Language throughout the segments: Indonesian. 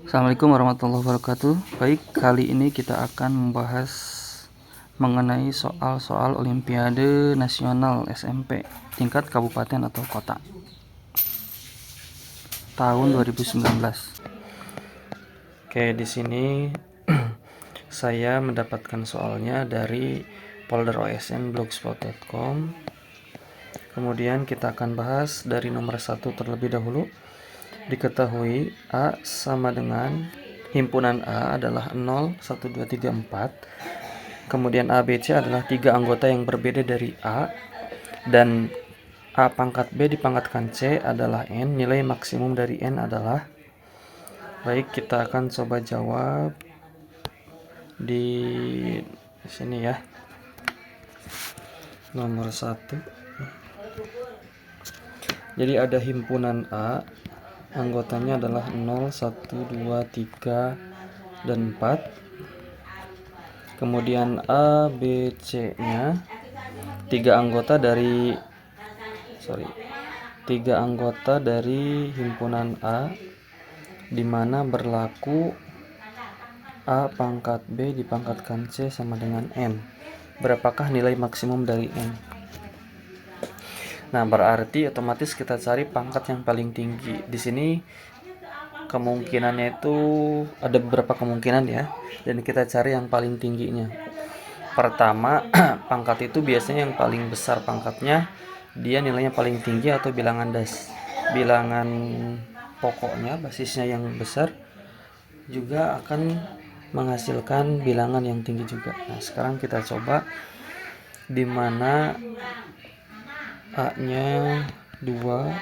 Assalamualaikum warahmatullahi wabarakatuh. Baik, kali ini kita akan membahas mengenai soal-soal Olimpiade Nasional SMP tingkat kabupaten atau kota tahun 2019. Oke, di sini saya mendapatkan soalnya dari folder OSN blogspot.com. Kemudian kita akan bahas dari nomor 1 terlebih dahulu. Diketahui A sama dengan himpunan A adalah 0, 1, 2, 3, 4. Kemudian A, B, C adalah 3 anggota yang berbeda dari A. Dan A pangkat B dipangkatkan C adalah N. Nilai maksimum dari N adalah. Baik, kita akan coba jawab di sini ya. Nomor 1. Jadi ada himpunan A. Anggotanya adalah 0, 1, 2, 3, dan 4. Kemudian A, B, C nya 3 anggota dari himpunan A, di mana berlaku A pangkat B dipangkatkan C sama dengan N. Berapakah nilai maksimum dari N? Nah, berarti otomatis kita cari pangkat yang paling tinggi. Di sini kemungkinannya itu ada beberapa kemungkinan ya, dan kita cari yang paling tingginya. Pertama, pangkat itu biasanya yang paling besar pangkatnya, dia nilainya paling tinggi atau bilangan pokoknya basisnya yang besar juga akan menghasilkan bilangan yang tinggi juga. Nah, sekarang kita coba di mana A-nya 2,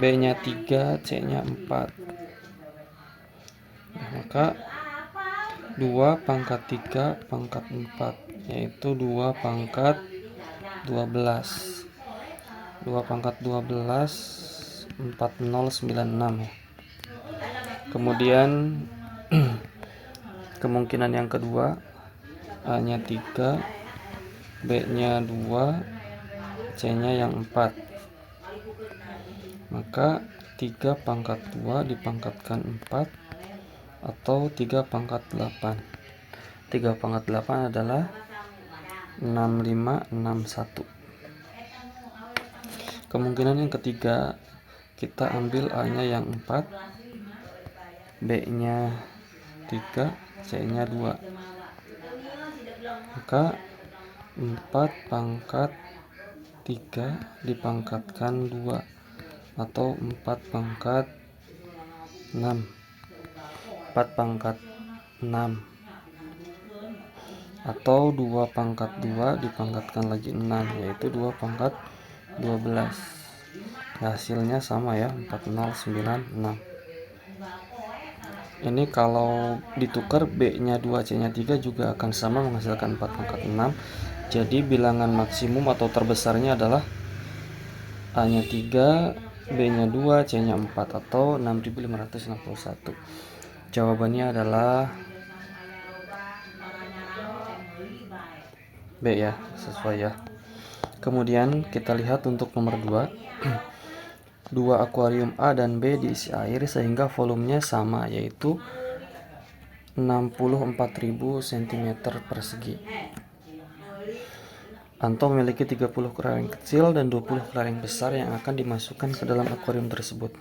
B-nya 3, C-nya 4. Nah, maka 2 pangkat 3 pangkat 4, yaitu 2 pangkat 12. 2 pangkat 12 4096 ya. Kemudian kemungkinan yang kedua, A-nya 3, B-nya 2, C-nya yang 4. Maka 3 pangkat 2 dipangkatkan 4 atau 3 pangkat 8. 3 pangkat 8 adalah 6561. Kemungkinan yang ketiga, kita ambil A-nya yang 4, B-nya 3, C-nya 2. Maka 4 pangkat 3 dipangkatkan 2 atau 4 pangkat 6. 4 pangkat 6 atau 2 pangkat 2 dipangkatkan lagi 6, yaitu 2 pangkat 12. Hasilnya sama ya, 4096. Ini kalau ditukar B-nya 2, C-nya 3 juga akan sama menghasilkan 4 pangkat 6. Jadi bilangan maksimum atau terbesarnya adalah A-nya 3, B-nya 2, C-nya 4 atau 6561. Jawabannya adalah B ya, sesuai ya. Kemudian kita lihat untuk nomor 2. 2 akuarium A dan B diisi air sehingga volumenya sama, yaitu 64.000 cm persegi. Anto memiliki 30 kelereng kecil dan 20 kelereng besar yang akan dimasukkan ke dalam akuarium tersebut.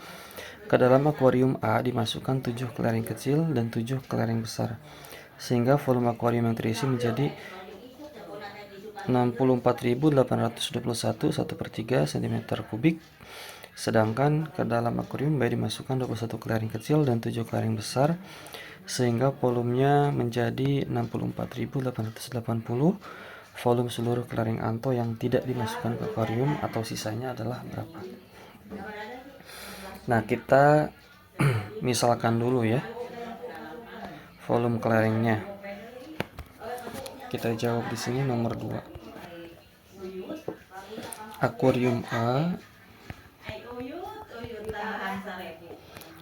Ke dalam akuarium A dimasukkan 7 kelereng kecil dan 7 kelereng besar, sehingga volume akuarium yang terisi menjadi 64.821 1/3 cm3. Sedangkan ke dalam akuarium B dimasukkan 21 kelereng kecil dan 7 kelereng besar, sehingga volumenya menjadi 64.880. Volume seluruh kelereng Anto yang tidak dimasukkan ke akuarium atau sisanya adalah berapa? Nah, kita misalkan dulu ya volume kelerengnya. Kita jawab di sini nomor 2.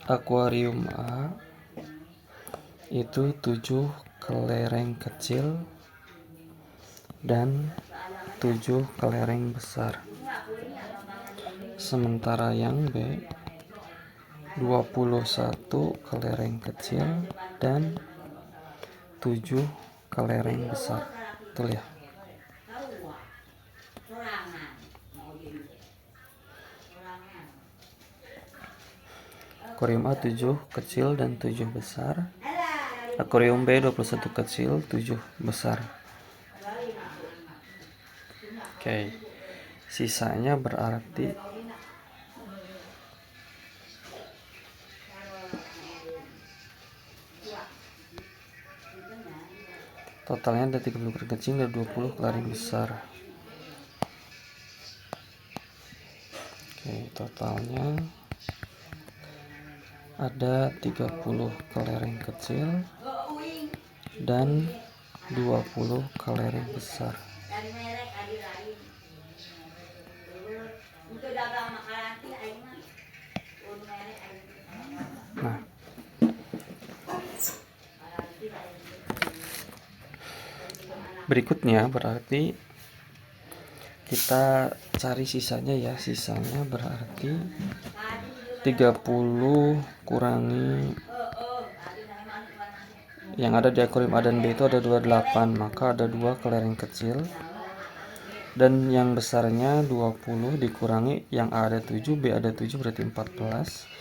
Akuarium A itu 7 kelereng kecil dan 7 kelereng besar. Sementara yang B 21 kelereng kecil dan 7 kelereng besar. Betul ya? Akuarium A 7 kecil dan 7 besar. Akuarium B 21 kecil, 7 besar. Oke. Sisanya berarti totalnya ada 30 kelereng kecil dan 20 kelereng besar. Oke, totalnya ada 30 kelereng kecil dan 20 kelereng besar. Nah, berikutnya berarti kita cari sisanya ya. Sisanya berarti 30 kurangi yang ada di akuarium A dan B itu ada 28, maka ada 2 kelereng kecil, dan yang besarnya 20 dikurangi yang A ada 7, B ada 7 berarti 14.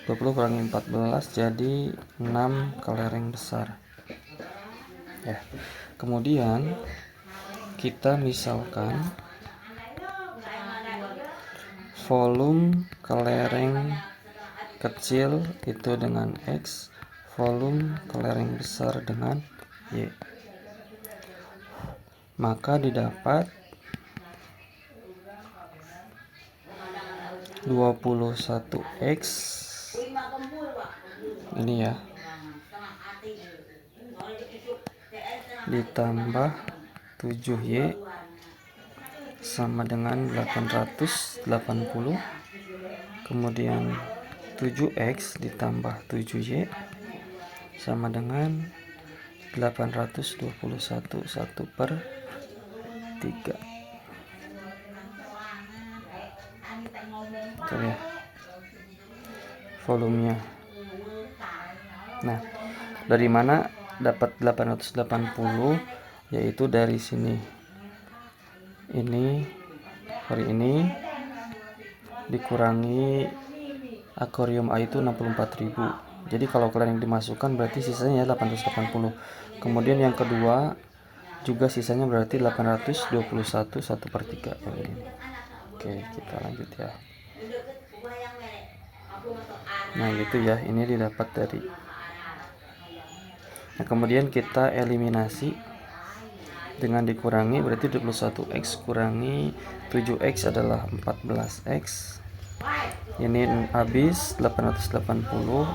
20 kurangi 14 jadi 6 kelereng besar ya. Kemudian kita misalkan volume kelereng kecil itu dengan X, volume kelereng besar dengan Y, maka didapat 21X ini ya ditambah 7Y sama dengan 880, kemudian 7X ditambah 7Y sama dengan 821 1/3. Itu ya volumenya. Nah, dari mana dapat 880? Yaitu dari sini. Ini hari ini dikurangi akuarium A itu 64.000. Jadi kalau kelereng dimasukkan berarti sisanya 880. Kemudian yang kedua juga sisanya berarti 821 1/3 kayak gini. Oke, kita lanjut ya. Nah, gitu ya. Ini didapat dari. Nah, kemudian kita eliminasi dengan dikurangi berarti 21X kurangi 7X adalah 14X. Ini habis 880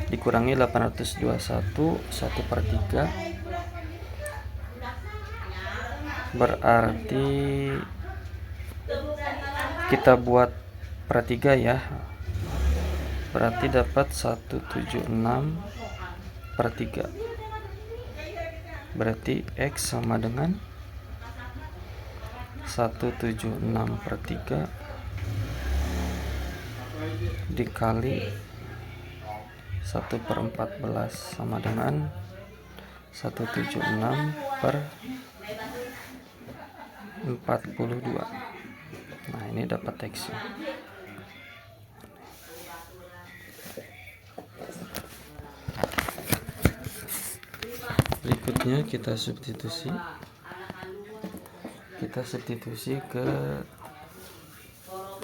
dikurangi 821 1/3 berarti kita buat per 3 ya, berarti dapat 176/3, berarti X sama dengan 176/3 dikali 1/14 sama dengan 176/42. Nah, ini dapat X. Berikutnya kita substitusi ke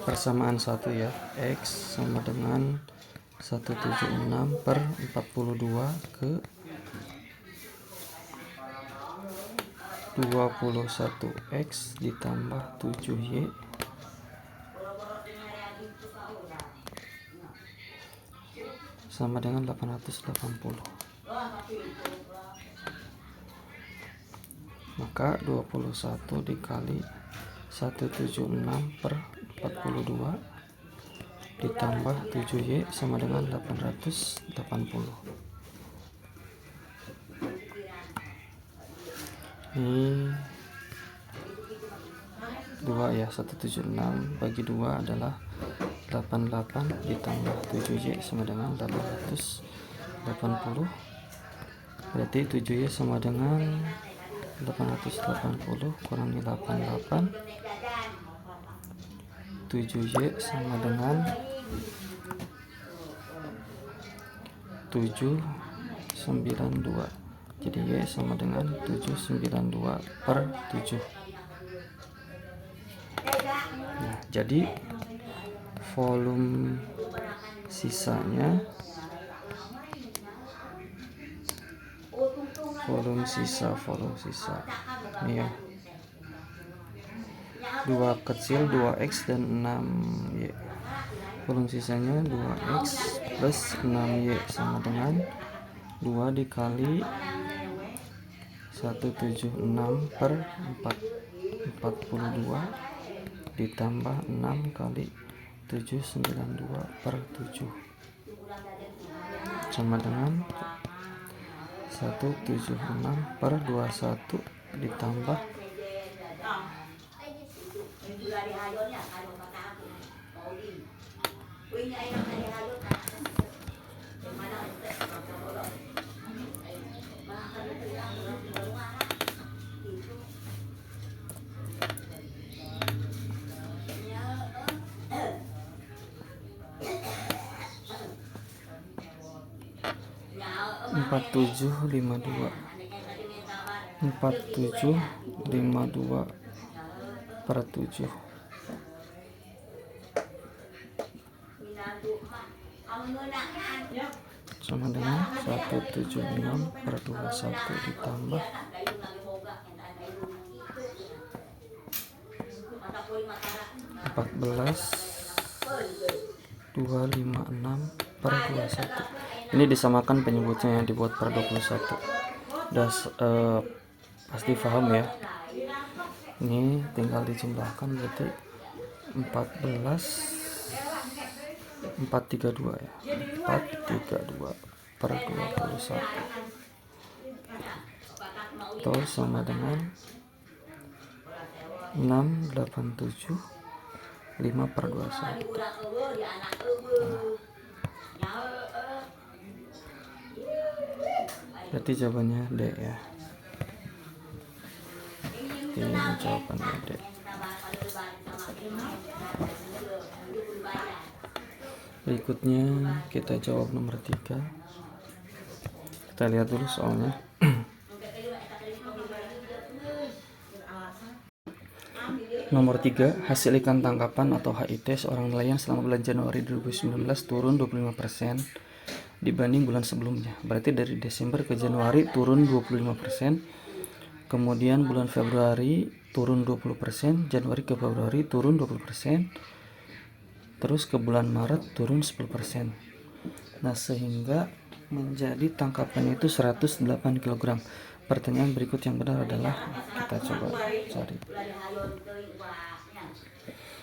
persamaan 1 ya. X sama dengan 176/42 ke 21X ditambah 7Y sama dengan 880. Maka 21 dikali 176/42 ditambah 7Y sama dengan 880. Ini 2 ya, 176 bagi 2 adalah 88 ditambah 7Y sama dengan 880. Berarti 7Y sama dengan 880 kurangi 88. 7Y sama dengan 792. Jadi Y sama dengan 792 per 7. Nah, jadi volume sisanya volume sisa ini ya, 2 kecil 2X dan 6Y. Volume sisanya 2X plus 6Y sama dengan 2 dikali 176 per 42 ditambah 6 kali 792 per 7 sama dengan 176 per 21 ditambah 4752 per 7 sama dengan 176 per 21 ditambah 14256 per 21. Ini disamakan penyebutnya yang dibuat per 21. Pasti paham ya. Ini tinggal dijumlahkan, berarti 432 ya. 432 per 21 atau sama dengan 687 5 per 21. Berarti jawabannya D ya. Ini jawabannya D. Berikutnya kita jawab nomor 3. Kita lihat dulu soalnya. Nomor 3, hasil ikan tangkapan atau HIT seorang nelayan selama bulan Januari 2019 turun 25% dibanding bulan sebelumnya. Berarti dari Desember ke Januari turun 25%. Kemudian bulan Februari turun 20%, Januari ke Februari turun 20%. Terus ke bulan Maret turun 10%. Nah, sehingga menjadi tangkapannya itu 108 kg. Pertanyaan berikut yang benar adalah, kita coba cari.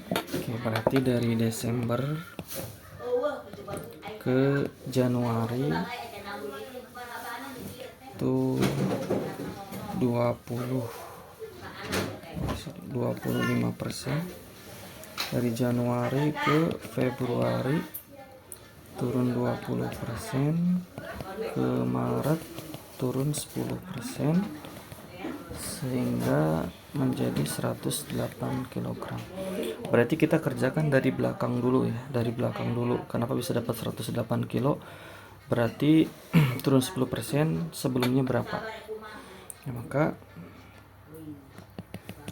Oke, berarti dari Desember ke Januari itu 25%. Dari Januari ke Februari turun 20%, ke Maret turun 10%, sehingga menjadi 108 kg. Berarti kita kerjakan dari belakang dulu ya, dari belakang dulu. Kenapa bisa dapat 108 kg? Berarti turun 10%, sebelumnya berapa? Ya, maka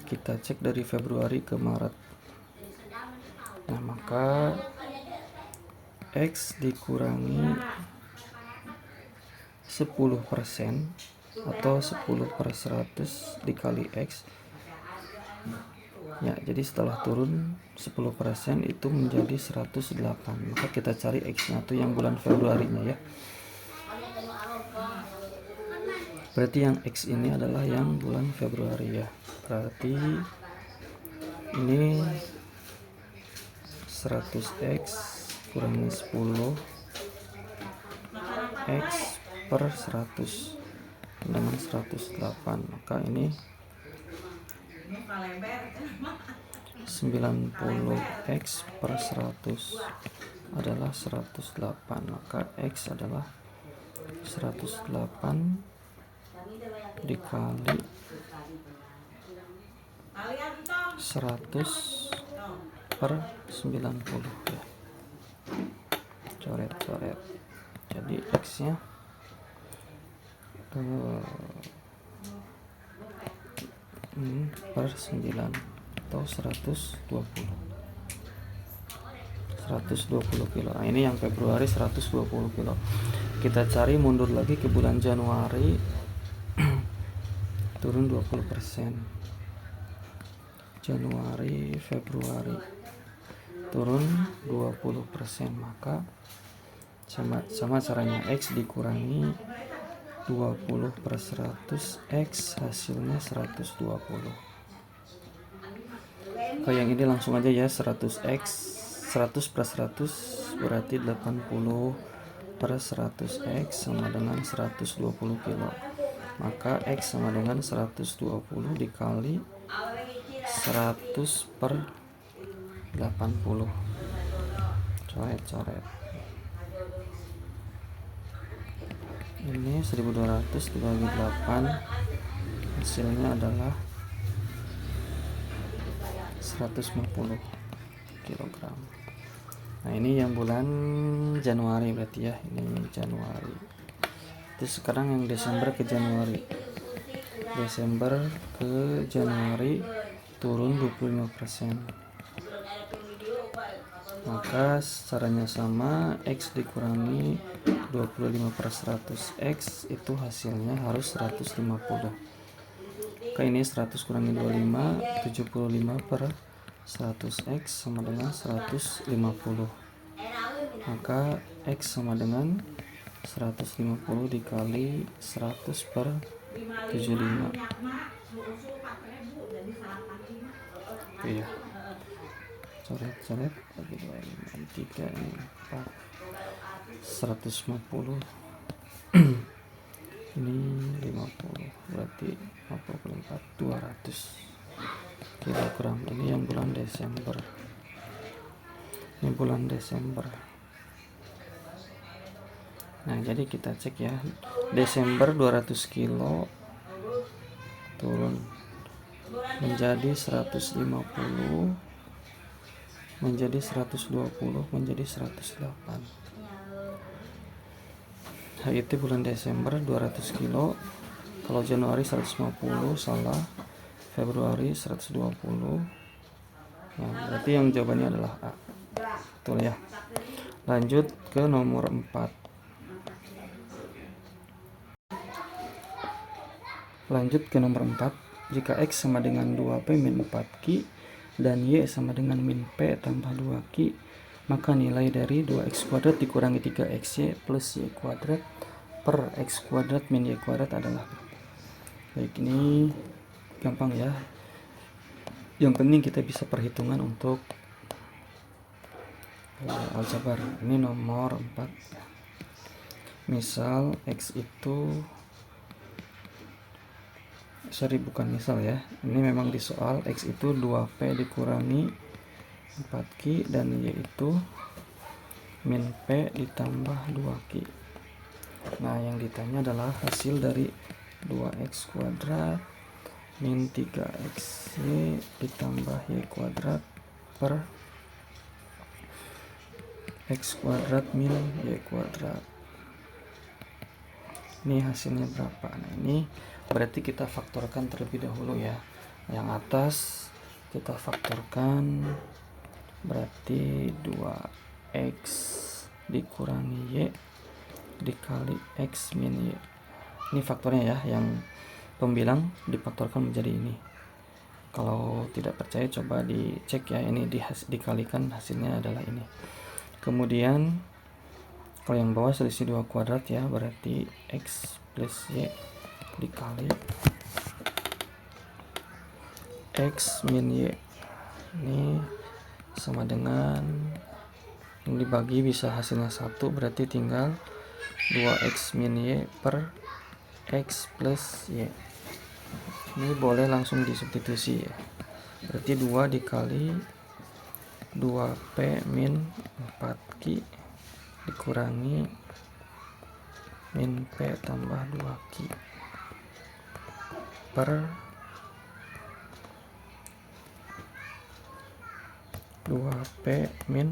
kita cek dari Februari ke Maret. Nah, maka X dikurangi 10% atau 10/100 dikali X. Ya, jadi setelah turun 10% itu menjadi 108. Maka kita cari X-nya itu yang bulan Februarinya ya. Berarti yang X ini adalah yang bulan Februari ya. Berarti ini 100X kurangi 10 X per 100 dengan 108. Maka ini 90x per 100 adalah 108, maka x adalah 108 dikali 100 per 90 ya. Coret-coret. Jadi x nya per 9 atau 120 kilo. Nah, ini yang Februari 120 kilo. Kita cari mundur lagi ke bulan Januari. Turun 20%. Januari, Februari turun 20%, maka sama caranya x dikurangi 20 per 100 x hasilnya 120. Kalau yang ini langsung aja ya, 100x 100 per 100 berarti 80 per 100x sama dengan 120 kilo. Maka x sama dengan 120 dikali 100 per 80. Coret-coret. Ini 1200 dibagi 8, hasilnya adalah 150 kg. Nah, ini yang bulan Januari berarti ya, ini Januari. Terus sekarang yang Desember ke Januari. Desember ke Januari turun 25%. Maka caranya sama, x dikurangi 25 per 100 x itu hasilnya harus 150. Oke, ini 100 kurangi 25, 75 per 100 x sama dengan 150. Maka x sama dengan 150 dikali 100 per 75. Oke ya, coret-coret bagi 25, 3 ini 4, 150 ini 50 berarti 54, 200 kilogram. Ini yang bulan Desember. Ini bulan Desember. Nah, jadi kita cek ya, Desember 200 kilo turun menjadi 150, menjadi 120, menjadi 108. Nah, itu bulan Desember 200 kilo. Kalau Januari 150 salah, Februari 120. Nah, berarti yang jawabannya adalah A. Betul ya. Lanjut ke nomor 4. Lanjut ke nomor 4. Jika X sama dengan 2P min 4Q dan Y sama dengan min P tambah 2Q, maka nilai dari 2X kuadrat dikurangi 3XY plus Y kuadrat per X kuadrat min Y kuadrat adalah. Baik, ini gampang ya. Yang penting kita bisa perhitungan untuk aljabar. Ini nomor 4. Misal X itu, bukan misal ya, ini memang di soal. X itu 2P dikurangi 4Q dan Y itu min P ditambah 2Q. Nah, yang ditanya adalah hasil dari 2X kuadrat min 3XY ditambah Y kuadrat per X kuadrat min Y kuadrat. Ini hasilnya berapa? Nah, ini berarti kita faktorkan terlebih dahulu ya. Yang atas kita faktorkan, berarti 2X dikurangi Y dikali X min Y. Ini faktornya ya, yang pembilang difaktorkan menjadi ini. Kalau tidak percaya coba dicek ya, ini dikalikan hasilnya adalah ini. Kemudian kalau yang bawah selisih 2 kuadrat ya, berarti X plus Y dikali X min Y. Ini sama dengan, yang dibagi bisa hasilnya 1, berarti tinggal 2X min Y per X plus Y. Ini boleh langsung disubstitusi ya. berarti 2 dikali 2P min 4Q dikurangi min P tambah 2Q per 2P min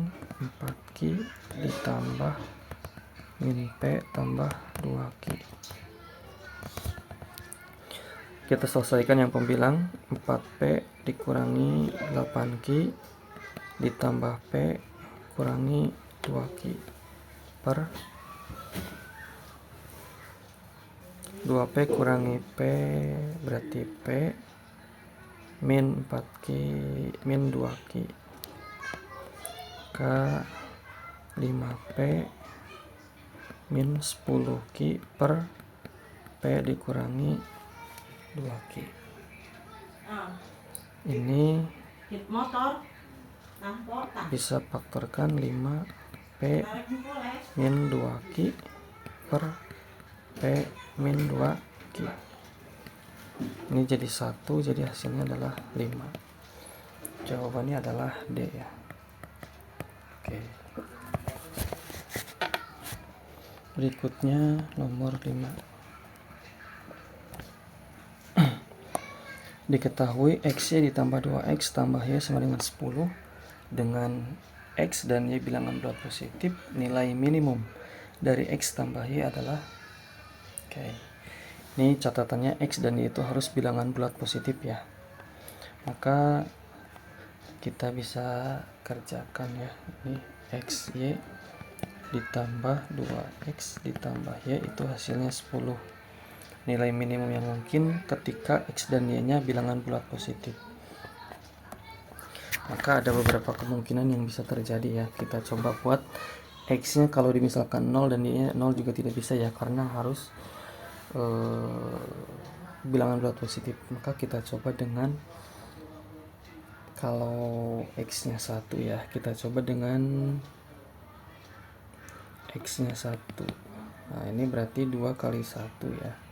4Q ditambah min P tambah 2Q. Kita selesaikan yang pembilang. 4P dikurangi 8Q ditambah P kurangi 2Q per 2P kurangi P berarti P min 4Q min 2Q ke 5P min 10Q per P dikurangi 2Q. Ini bisa faktorkan 5P min 2Q per P min 2Q. Ini jadi 1, jadi hasilnya adalah 5. Jawabannya adalah D ya. Oke. Berikutnya nomor 5. Diketahui X-Y ditambah 2X tambah Y sama dengan 10 dengan X dan Y bilangan bulat positif, nilai minimum dari X tambah Y adalah ini catatannya X dan Y itu harus bilangan bulat positif ya. Maka kita bisa kerjakan ya. Ini XY ditambah 2X ditambah Y itu hasilnya 10. Nilai minimum yang mungkin ketika X dan Y nya bilangan bulat positif. Maka ada beberapa kemungkinan yang bisa terjadi ya. Kita coba buat X nya kalau misalkan 0 dan Y nya 0 juga tidak bisa ya, karena harus bilangan bulat positif. Maka kita coba dengan kalau X nya 1 ya, kita coba dengan X nya 1. Nah ini berarti 2 kali 1 ya.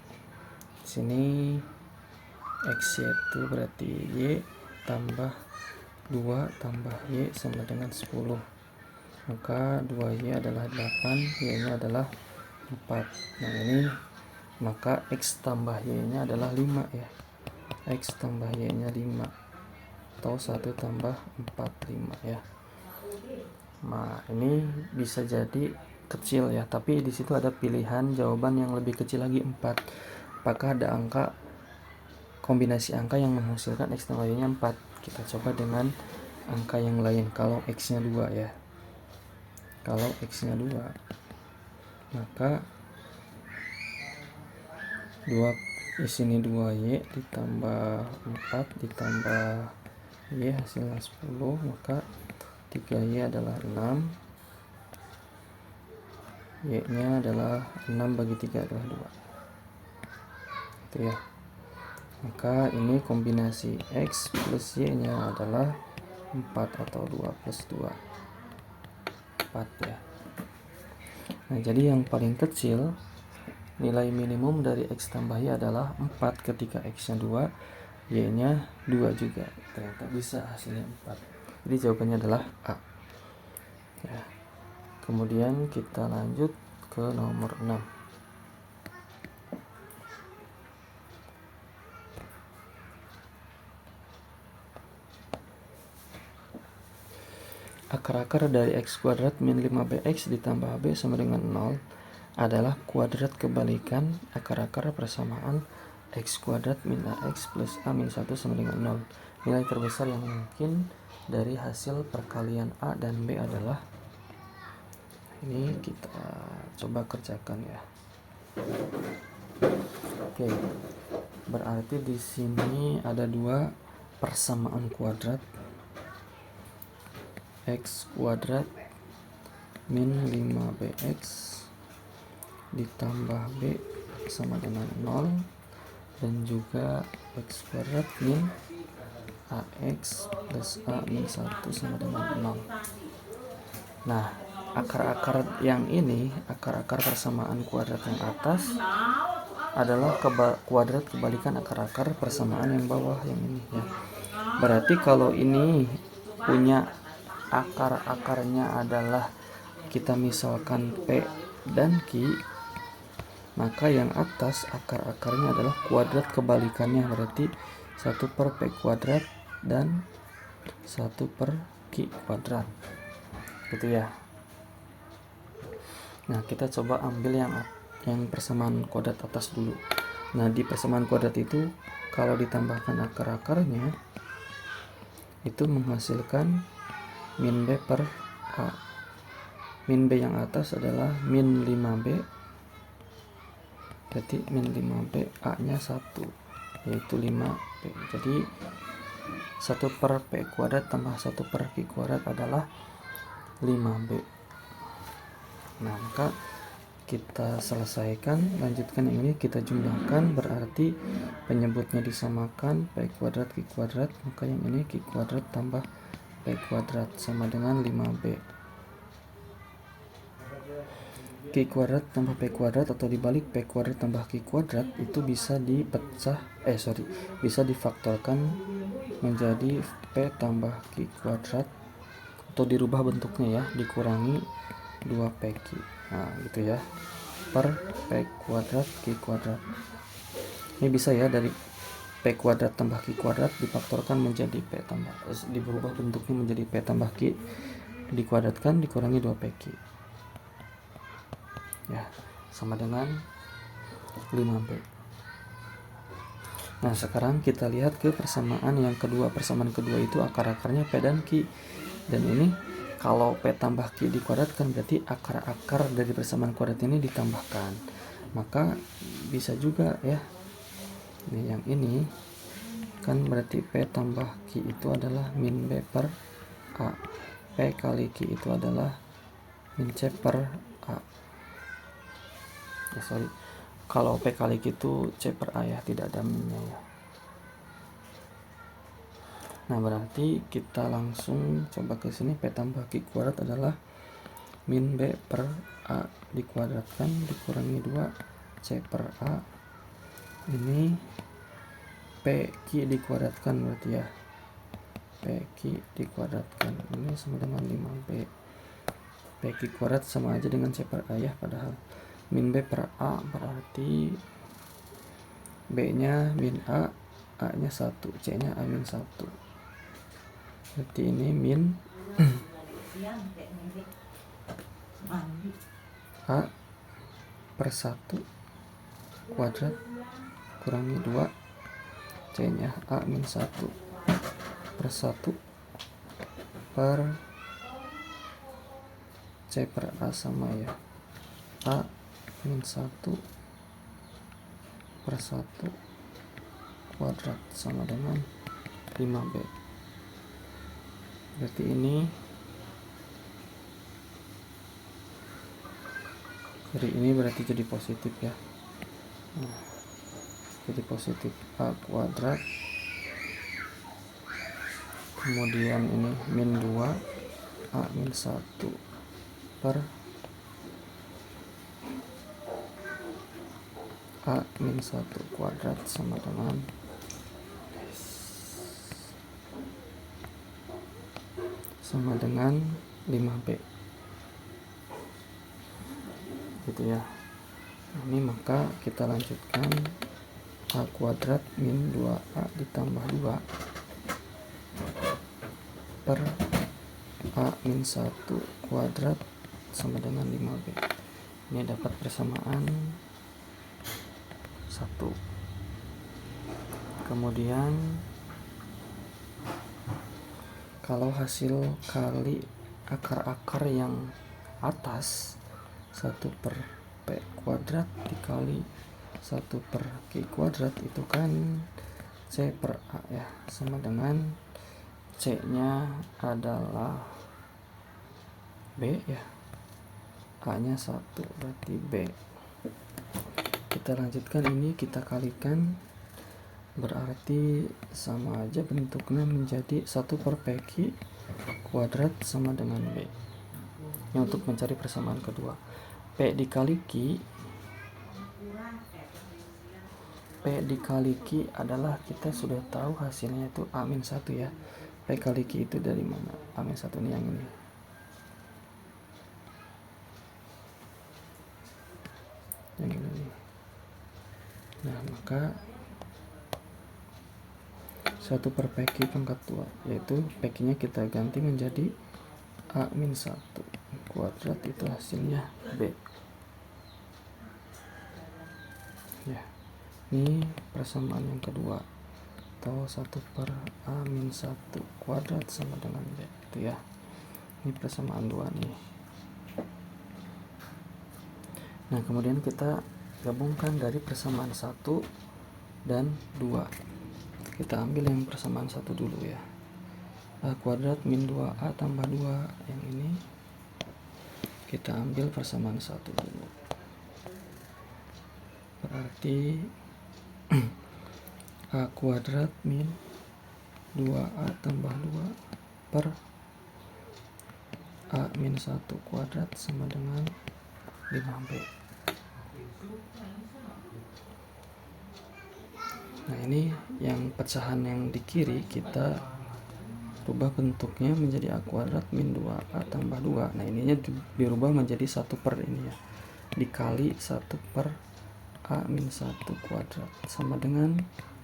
Sini X itu berarti Y tambah 2 tambah Y sama dengan 10. Maka 2Y adalah 8, Y nya adalah 4. Nah ini maka X tambah Y nya adalah 5 ya. X tambah Y nya 5 atau 1 tambah 4, 5 ya. Nah ini bisa jadi kecil ya, tapi di situ ada pilihan jawaban yang lebih kecil lagi 4. Apakah ada angka kombinasi angka yang menghasilkan X tambah Y nya 4? Kita coba dengan angka yang lain. Kalau X nya 2 ya, kalau X nya 2 maka 2 di sini 2Y ditambah 4 ditambah Y hasilnya 10, maka 3Y adalah 6, Y nya adalah 6 bagi 3 adalah 2 itu ya. Maka ini kombinasi X plus Y nya adalah 4 atau 2 plus 2 4 ya. Nah jadi yang paling kecil nilai minimum dari X tambah Y adalah 4 ketika X nya 2, Y nya 2 juga. Ternyata bisa hasilnya 4. Jadi jawabannya adalah A ya. Kemudian kita lanjut ke nomor 6. Akar-akar dari X kuadrat min 5BX ditambah B sama dengan 0 adalah kuadrat kebalikan akar-akar persamaan X kuadrat min AX plus A min 1 sama dengan 0. Nilai terbesar yang mungkin dari hasil perkalian A dan B adalah, ini kita coba kerjakan ya. Oke. Berarti di sini ada 2 persamaan kuadrat X kuadrat min 5BX ditambah B sama dengan 0 dan juga X kuadrat min AX plus A min 1 sama dengan 0. Nah akar-akar yang ini, akar-akar persamaan kuadrat yang atas adalah kuadrat kebalikan akar-akar persamaan yang bawah yang ini ya. Berarti kalau ini punya akar-akarnya adalah kita misalkan P dan Q, maka yang atas akar-akarnya adalah kuadrat kebalikannya, berarti 1 per P kuadrat dan 1 per Q kuadrat gitu ya. Nah, kita coba ambil yang persamaan kuadrat atas dulu. Nah, di persamaan kuadrat itu kalau ditambahkan akar-akarnya itu menghasilkan min B per A. Min B yang atas adalah min 5B, berarti min 5B, A nya 1 yaitu 5B. Jadi 1 per P kuadrat tambah 1 per Q kuadrat adalah 5B. Nah, maka kita selesaikan, lanjutkan yang ini kita jumlahkan, berarti penyebutnya disamakan P kuadrat Q kuadrat, maka yang ini Q kuadrat tambah P kuadrat sama dengan 5B. Q kuadrat tambah P kuadrat atau dibalik P kuadrat tambah Q kuadrat itu bisa bisa difaktorkan menjadi P tambah Q kuadrat atau dirubah bentuknya ya, dikurangi 2PQ. Nah, gitu ya, per P kuadrat Q kuadrat. Ini bisa ya, dari P kuadrat tambah Q kuadrat difaktorkan menjadi P tambah, dirubah bentuknya menjadi P tambah Q dikuadratkan dikurangi 2PQ. Ya, sama dengan 5B. Nah, sekarang kita lihat ke persamaan yang kedua. Persamaan kedua itu akar-akarnya P dan Q. Dan ini kalau P tambah Q dikuadratkan berarti akar-akar dari persamaan kuadrat ini ditambahkan. Maka bisa juga ya. Ini yang ini kan berarti P tambah Q itu adalah min B per A. P kali Q itu adalah min C per A. Kalau P kali Q itu C per A ya, tidak ada minnya ya. Nah, berarti kita langsung coba ke sini, P tambah Q kuadrat adalah min B per A dikuadratkan dikurangi 2 C per A. Ini PQ dikuadratkan berarti ya, PQ dikuadratkan ini sama dengan 5B. PQ kuadrat sama aja dengan C per A ya, padahal min B per A berarti B nya min A, A nya 1, C nya A min 1. Berarti ini min A per 1 kuadrat kurangi 2 C nya A min 1 per 1 per C per A sama ya, A min 1 per 1 kuadrat sama dengan 5B. Berarti ini dari ini berarti jadi positif ya. Nah, jadi positif A kuadrat, kemudian ini min 2 A min 1 per A min 1 kuadrat sama dengan 5B gitu ya. Ini maka kita lanjutkan, A kuadrat min 2A ditambah 2 per A min 1 kuadrat sama dengan 5B. Ini dapat persamaan 1. Kemudian kalau hasil kali akar-akar yang atas 1 per P kuadrat dikali 1 per Q kuadrat itu kan C per A ya, sama dengan C nya adalah B ya, A nya 1 berarti B. Kita lanjutkan, ini kita kalikan berarti sama aja bentuknya menjadi 1 per PQ kuadrat sama dengan B. Ini untuk mencari persamaan kedua. P dikali Q P dikali Q adalah kita sudah tahu hasilnya itu A-1 ya. P kali Q itu dari mana? A-1 ini yang ini. Yang ini. Nah, maka 1 per PQ pangkat 2, yaitu PQ-nya kita ganti menjadi A-1 kuadrat, itu hasilnya B. Ya, ini persamaan yang kedua, atau 1 per A-1 kuadrat sama dengan B, itu ya. Ini persamaan 2 nih. Nah, kemudian kita gabungkan dari persamaan 1 dan 2. Kita ambil yang persamaan 1 dulu ya. A kuadrat min 2A tambah 2, yang ini kita ambil persamaan 1 dulu. Berarti A kuadrat min 2A tambah 2 per A-1 kuadrat sama dengan 5B. Nah, ini yang pecahan yang di kiri kita rubah bentuknya menjadi A kuadrat min 2A tambah 2. Nah, ininya dirubah menjadi 1 per ini ya, dikali 1 per A-1 kuadrat sama dengan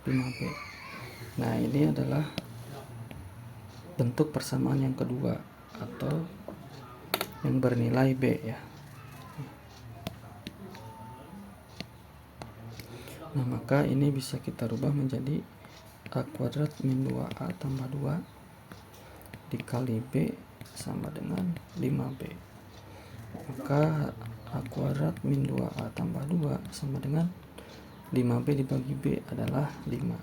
5B. Nah, ini adalah bentuk persamaan yang kedua atau yang bernilai B ya. Nah, maka ini bisa kita rubah menjadi A kuadrat min 2A tambah 2 dikali B sama dengan 5B. Maka A kuadrat min 2A tambah 2 sama dengan 5B dibagi B adalah 5.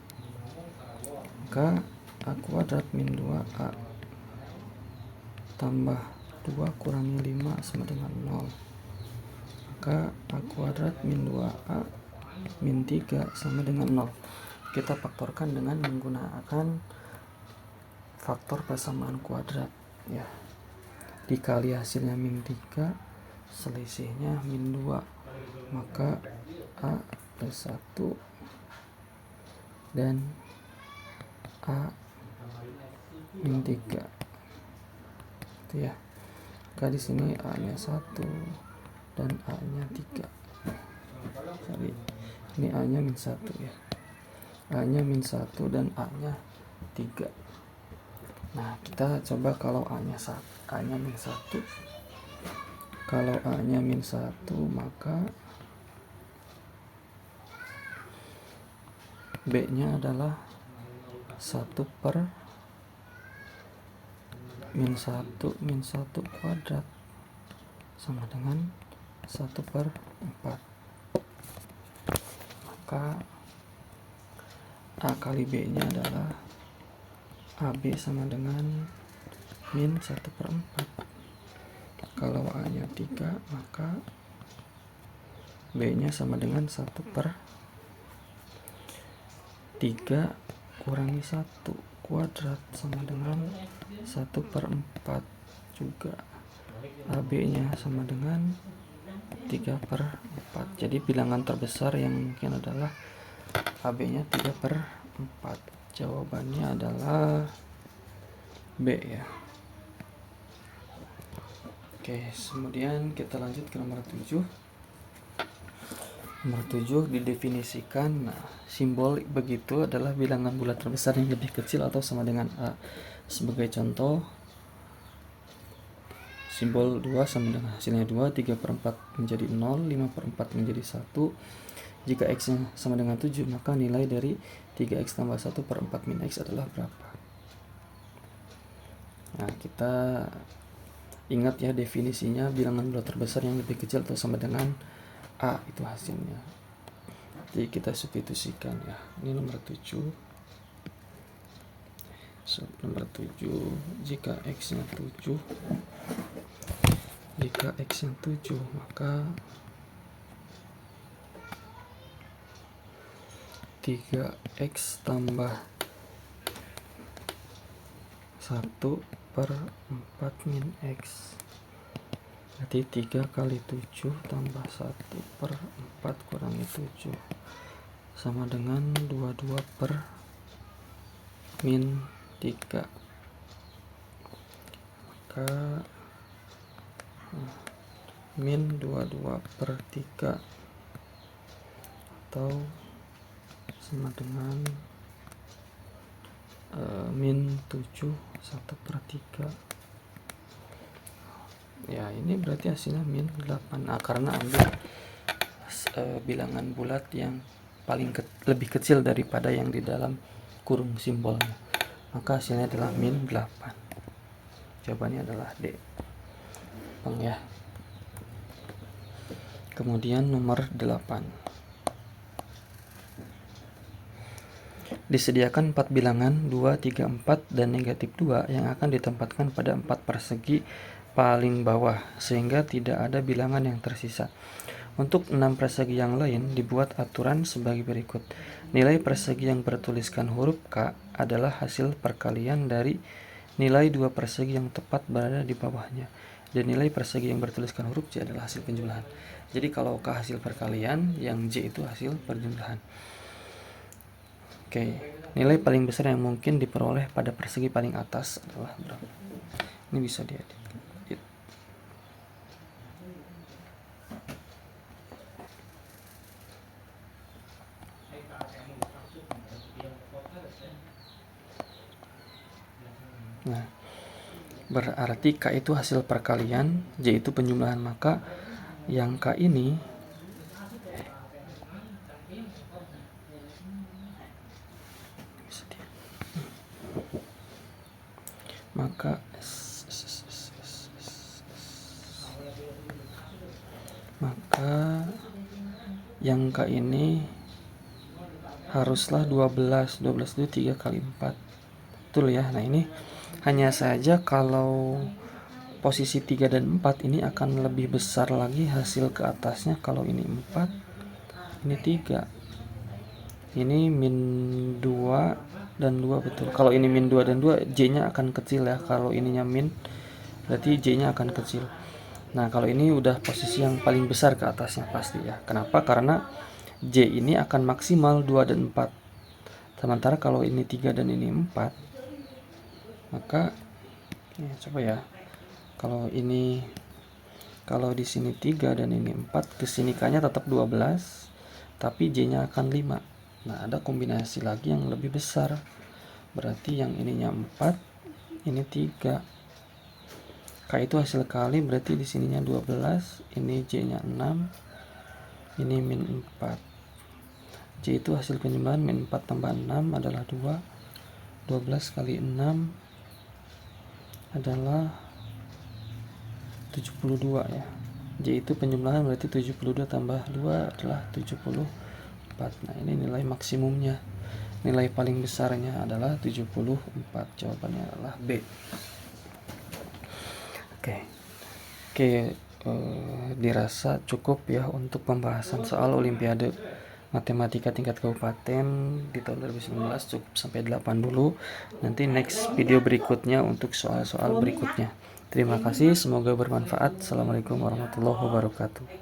Maka A kuadrat min 2A tambah 2 kurangi 5 sama dengan 0. Maka A kuadrat min 2A min 3 sama dengan 0. Kita faktorkan dengan menggunakan faktor persamaan kuadrat ya. Dikali hasilnya min 3, selisihnya min 2. Maka A plus 1 dan A min 3. Itu ya. Maka di sini A-nya 1 dan A-nya 3. Sorry. Ini A-nya min 1 ya. A-nya min 1 dan A-nya 3. Nah, kita coba kalau A-nya min 1. Kalau A-nya min 1, maka B-nya adalah 1 per min 1 kuadrat sama dengan 1 per 4. Maka A kali B-nya adalah AB sama dengan min 1 per 4. Kalau A-nya 3, maka B-nya sama dengan 1 per 3 kurangi 1 kuadrat sama dengan 1 per 4 juga. AB-nya sama dengan 3 per 4. Jadi bilangan terbesar yang mungkin adalah AB-nya 3 per 4. Jawabannya adalah B ya. Oke, kemudian kita lanjut ke nomor 7. Nomor 7 didefinisikan. Nah, simbol begitu adalah bilangan bulat terbesar yang lebih kecil atau sama dengan A. Sebagai contoh, simbol 2 sama dengan hasilnya 2, 3 per 4 menjadi 0, 5 per 4 menjadi 1. Jika X-nya sama dengan 7, maka nilai dari 3X tambah 1 per 4 min X adalah berapa? Nah, kita ingat ya definisinya, bilangan bulat terbesar yang lebih kecil atau sama dengan A, itu hasilnya. Jadi kita substitusikan ya. Ini nomor 7. Nomor 7, jika X-nya 7, maka 3X tambah 1 per 4 min X. Berarti 3 kali 7 tambah 1 per 4 kurangi 7. sama dengan 22 per min 3. Maka min 22 per 3 atau sama dengan min 7 1 per 3. Ya, ini berarti hasilnya min 8. Nah, karena ambil bilangan bulat yang lebih kecil daripada yang di dalam kurung simbolnya, maka hasilnya adalah min 8. Jawabannya adalah D. Bang ya. Kemudian nomor 8. Disediakan 4 bilangan 2, 3, 4 dan negatif 2 yang akan ditempatkan pada 4 persegi paling bawah sehingga tidak ada bilangan yang tersisa. Untuk 6 persegi yang lain dibuat aturan sebagai berikut. Nilai persegi yang bertuliskan huruf K adalah hasil perkalian dari nilai 2 persegi yang tepat berada di bawahnya. Dan nilai persegi yang bertuliskan huruf J adalah hasil penjumlahan. Jadi kalau K hasil perkalian, yang J itu hasil perjumlahan. Oke, nilai paling besar yang mungkin diperoleh pada persegi paling atas adalah berapa? Ini bisa diedit. Nah, berarti K itu hasil perkalian, J itu penjumlahan, maka yang K ini maka yang K ini haruslah 12 itu 3 kali 4. Betul ya. Nah, ini hanya saja kalau posisi 3 dan 4 ini akan lebih besar lagi hasil ke atasnya. Kalau ini 4, ini 3. Ini min 2 dan 2, betul. Kalau ini min 2 dan 2, J-nya akan kecil ya. Kalau ininya min, berarti J-nya akan kecil. Nah, kalau ini udah posisi yang paling besar ke atasnya pasti ya. Kenapa? Karena J ini akan maksimal 2 dan 4. Sementara kalau ini 3 dan ini 4, maka ya, coba ya. Kalau di sini 3 dan ini 4, kesini K-nya tetap 12, tapi J-nya akan 5. Nah, ada kombinasi lagi yang lebih besar. Berarti yang ininya 4, ini 3. K itu hasil kali, berarti di sininya 12, ini J-nya 6, ini min 4. J itu hasil penjumlahan, min 4 tambah 6 adalah 2. 12 kali 6 adalah 72 ya. J itu penjumlahan, berarti 72 tambah 2 adalah 74. Nah, ini nilai maksimumnya. Nilai paling besarnya adalah 74. Jawabannya adalah B. Oke, dirasa cukup ya untuk pembahasan soal Olimpiade Matematika tingkat kabupaten di tahun 2019. Cukup sampai 8 dulu. Nanti next video berikutnya untuk soal-soal berikutnya. Terima kasih, semoga bermanfaat. Assalamualaikum warahmatullahi wabarakatuh.